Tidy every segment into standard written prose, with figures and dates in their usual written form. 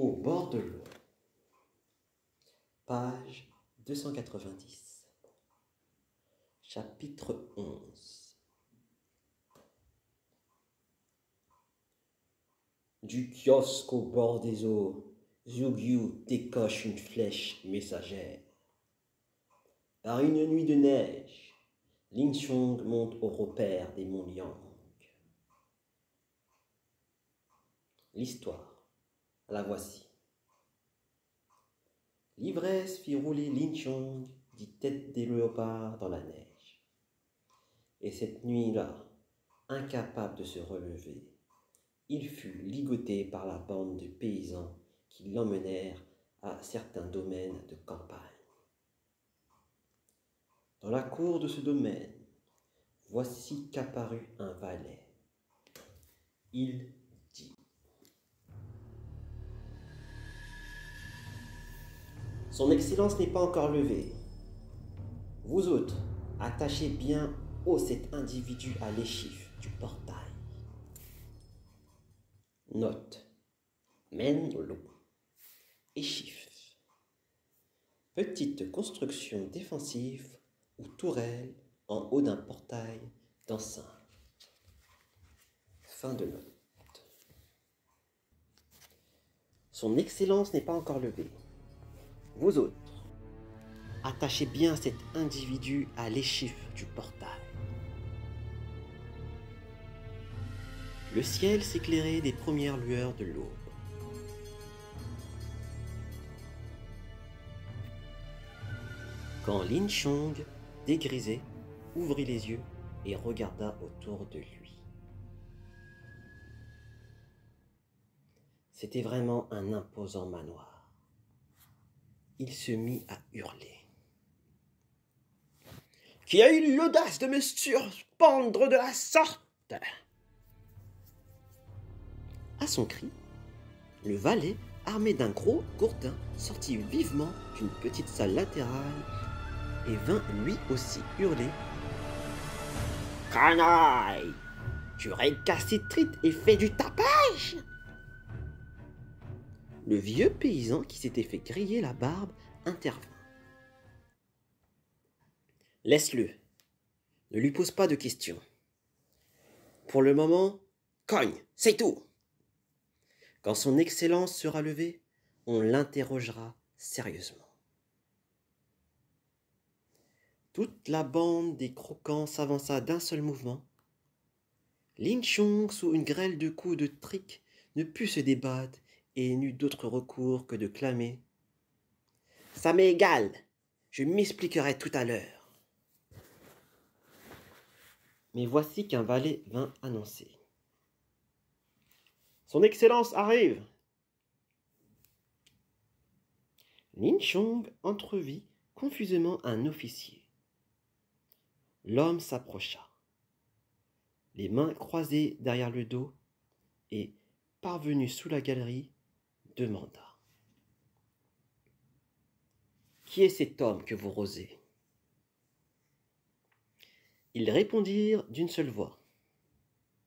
Au bord de l'eau. Page 290. Chapitre 11. Du kiosque au bord des eaux, Zhugiu décoche une flèche messagère. Par une nuit de neige, Lin Chong monte au repère des monts Liang. L'histoire, la voici. L'ivresse fit rouler Lin Chong dit tête des léopards dans la neige. Et cette nuit-là, incapable de se relever, il fut ligoté par la bande de paysans qui l'emmenèrent à certains domaines de campagne. Dans la cour de ce domaine, voici qu'apparut un valet. Il dit : « Son Excellence n'est pas encore levée. Vous autres, attachez bien haut cet individu à l'échif du portail. » Note : Menlo. Échif. Petite construction défensive ou tourelle en haut d'un portail d'enceinte. Fin de note. Son Excellence n'est pas encore levée. Vous autres, attachez bien cet individu à l'échif du portail. Le ciel s'éclairait des premières lueurs de l'aube. Quand Lin Chong, dégrisé, ouvrit les yeux et regarda autour de lui. C'était vraiment un imposant manoir. Il se mit à hurler. « Qui a eu l'audace de me surprendre de la sorte ?» À son cri, le valet, armé d'un gros gourdin, sortit vivement d'une petite salle latérale et vint lui aussi hurler. « Canaille, tu récalcitrites et fais du tapage !» Le vieux paysan qui s'était fait griller la barbe intervint. « Laisse-le, ne lui pose pas de questions. Pour le moment, cogne, c'est tout. Quand son Excellence sera levée, on l'interrogera sérieusement. » Toute la bande des croquants s'avança d'un seul mouvement. Lin Chong, sous une grêle de coups de trique, ne put se débattre et n'eut d'autre recours que de clamer. « Ça m'est égal, je m'expliquerai tout à l'heure. » Mais voici qu'un valet vint annoncer. « Son Excellence arrive !» Lin Chong entrevit confusément un officier. L'homme s'approcha, les mains croisées derrière le dos, et, parvenu sous la galerie, demanda : « Qui est cet homme que vous rosez ?» Ils répondirent d'une seule voix :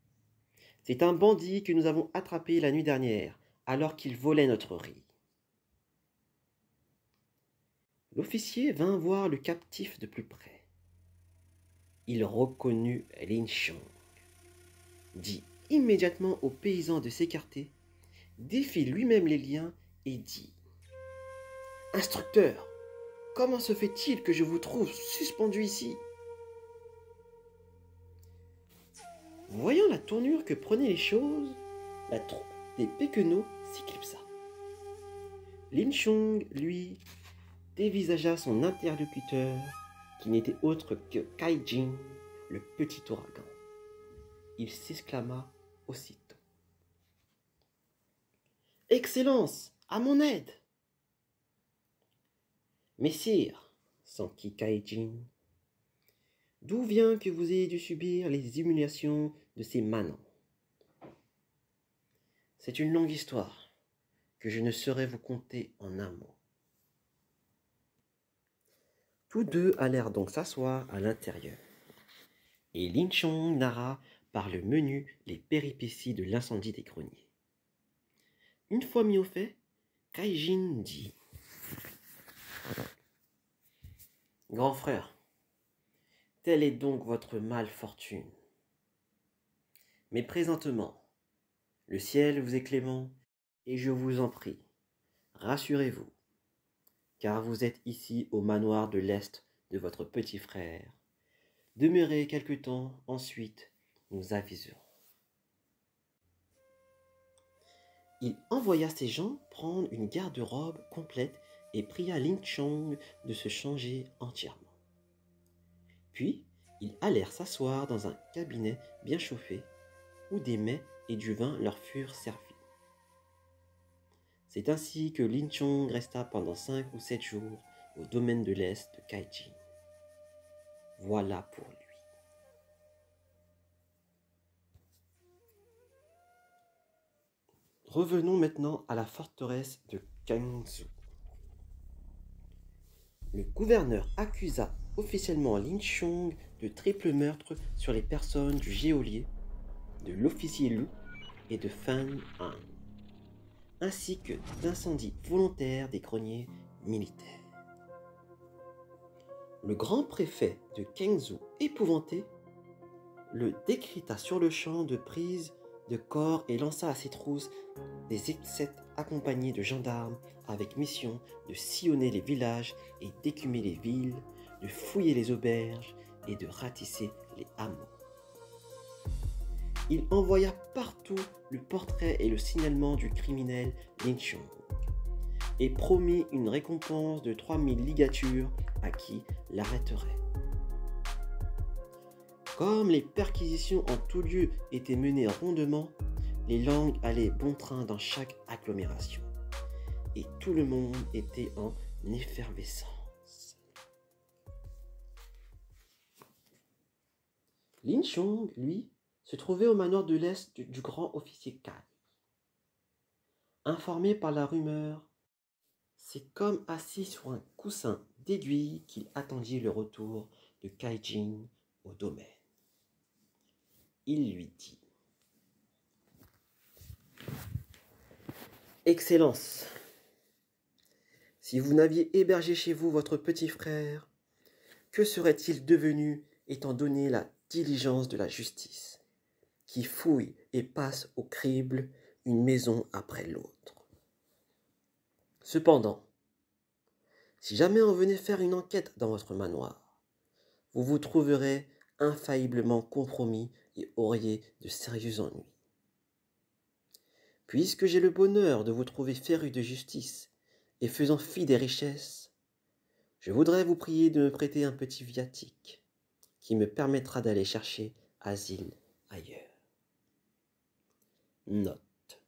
« C'est un bandit que nous avons attrapé la nuit dernière, alors qu'il volait notre riz. » L'officier vint voir le captif de plus près. Il reconnut Lin Chong, dit immédiatement au paysan de s'écarter, défit lui-même les liens et dit : « Instructeur, comment se fait-il que je vous trouve suspendu ici ?» Voyant la tournure que prenaient les choses, la troupe des Péquenots s'éclipsa. Lin Chong, lui, dévisagea son interlocuteur, qui n'était autre que Cai Jing, le petit ouragan. Il s'exclama aussitôt : « Excellence, à mon aide !»« Messire, » s'enquit Cai Jing, « d'où vient que vous ayez dû subir les humiliations de ces manants ? C'est une longue histoire que je ne saurais vous conter en un mot. » Tous deux allèrent donc s'asseoir à l'intérieur, et Lin Chong narra par le menu les péripéties de l'incendie des greniers. Une fois mis au fait, Kaijin dit: Grand frère, telle est donc votre malfortune. Mais présentement, le ciel vous est clément, et je vous en prie, rassurez-vous, car vous êtes ici au manoir de l'Est de votre petit frère. Demeurez quelque temps, ensuite nous aviserons. Il envoya ses gens prendre une garde-robe complète et pria Lin Chong de se changer entièrement. Puis, ils allèrent s'asseoir dans un cabinet bien chauffé, où des mets et du vin leur furent servis. C'est ainsi que Lin Chong resta pendant 5 ou 7 jours au domaine de l'Est de Kaijin. Voilà pour lui. Revenons maintenant à la forteresse de Kangzhou. Le gouverneur accusa officiellement Lin Chong de triple meurtre sur les personnes du geôlier, de l'officier Lu et de Fan Han, ainsi que d'incendie volontaire des greniers militaires. Le grand préfet de Kangzhou, épouvanté, le décréta sur le champ de prise de corps et lança à ses trousses des excettes accompagnés de gendarmes avec mission de sillonner les villages et d'écumer les villes, de fouiller les auberges et de ratisser les hameaux. Il envoya partout le portrait et le signalement du criminel Lin Chong et promit une récompense de 3000 ligatures à qui l'arrêterait. Comme les perquisitions en tout lieu étaient menées rondement, les langues allaient bon train dans chaque agglomération, et tout le monde était en effervescence. Lin Chong, lui, se trouvait au manoir de l'Est du grand officier Kai. Informé par la rumeur, c'est comme assis sur un coussin d'aiguille qu'il attendit le retour de Kaijin au domaine. Il lui dit: Excellence, si vous n'aviez hébergé chez vous votre petit frère, que serait-il devenu étant donné la diligence de la justice, qui fouille et passe au crible une maison après l'autre? Cependant, si jamais on venait faire une enquête dans votre manoir, vous vous trouverez infailliblement compromis et auriez de sérieux ennuis. Puisque j'ai le bonheur de vous trouver féru de justice et faisant fi des richesses, je voudrais vous prier de me prêter un petit viatique qui me permettra d'aller chercher asile ailleurs. Note.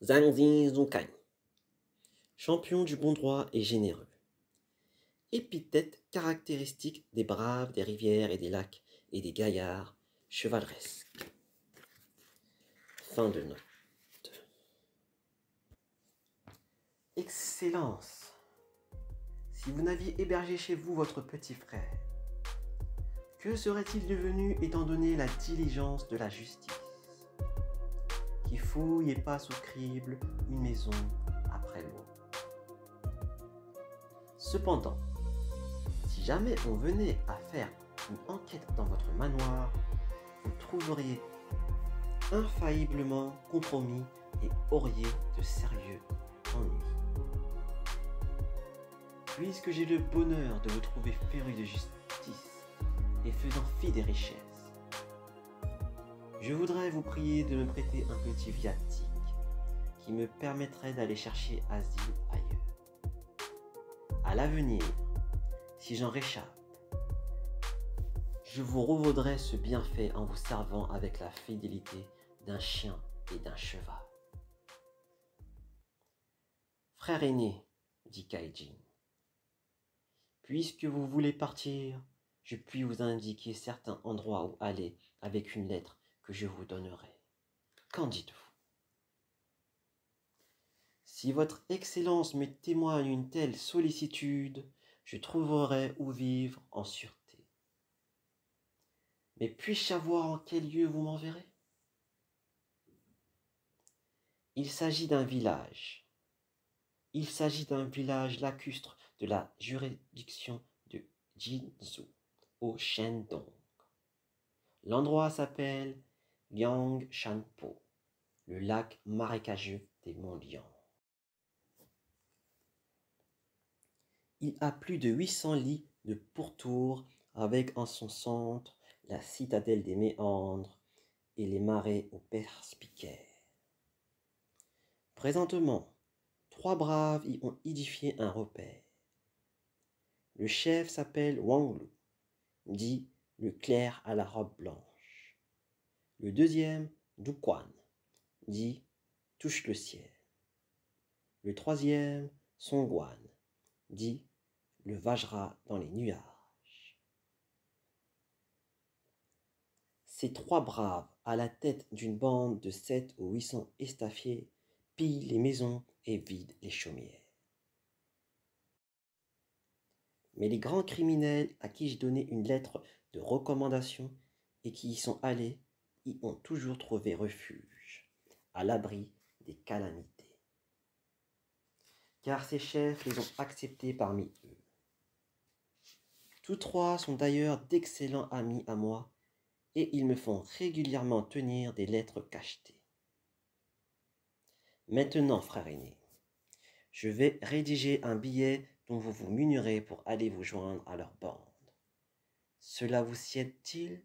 Zhang Zhizhukai, champion du bon droit et généreux. Épithète caractéristique des braves des rivières et des lacs et des gaillards chevaleresques. Fin de note. Excellence, si vous n'aviez hébergé chez vous votre petit frère, que serait-il devenu étant donné la diligence de la justice, qui fouille et passe au crible une maison après l'autre? Cependant, si jamais on venait à faire une enquête dans votre manoir, vous trouveriez infailliblement compromis et auriez de sérieux ennuis. Puisque j'ai le bonheur de vous trouver féru de justice et faisant fi des richesses, je voudrais vous prier de me prêter un petit viatique qui me permettrait d'aller chercher asile ailleurs. À l'avenir, si j'en réchappe, je vous revaudrai ce bienfait en vous servant avec la fidélité d'un chien et d'un cheval. Frère aîné, dit Kaijin, puisque vous voulez partir, je puis vous indiquer certains endroits où aller avec une lettre que je vous donnerai. Qu'en dites-vous? Si votre Excellence me témoigne une telle sollicitude, je trouverai où vivre en sûreté. Mais puis-je savoir en quel lieu vous m'enverrez? Il s'agit d'un village. Il s'agit d'un village lacustre de la juridiction de Jinzhou, au Shandong. L'endroit s'appelle Liangshanpo, le lac marécageux des monts Liang. Il a plus de 800 lits de pourtour avec en son centre la citadelle des méandres et les marais aux perspicaires. Présentement, 3 braves y ont édifié un repaire. Le chef s'appelle Wang Lu, dit le clerc à la robe blanche. Le deuxième, Du Quan, dit touche le ciel. Le troisième, Song Guan, dit le Vajra dans les nuages. Ces 3 braves, à la tête d'une bande de 700 ou 800 estafiers, pillent les maisons et vident les chaumières. Mais les grands criminels à qui j'ai donné une lettre de recommandation et qui y sont allés y ont toujours trouvé refuge, à l'abri des calamités. Car ces chefs les ont acceptés parmi eux. Tous 3 sont d'ailleurs d'excellents amis à moi et ils me font régulièrement tenir des lettres cachetées. Maintenant, frère aîné, je vais rédiger un billet dont vous vous munirez pour aller vous joindre à leur bande. Cela vous sied-il ?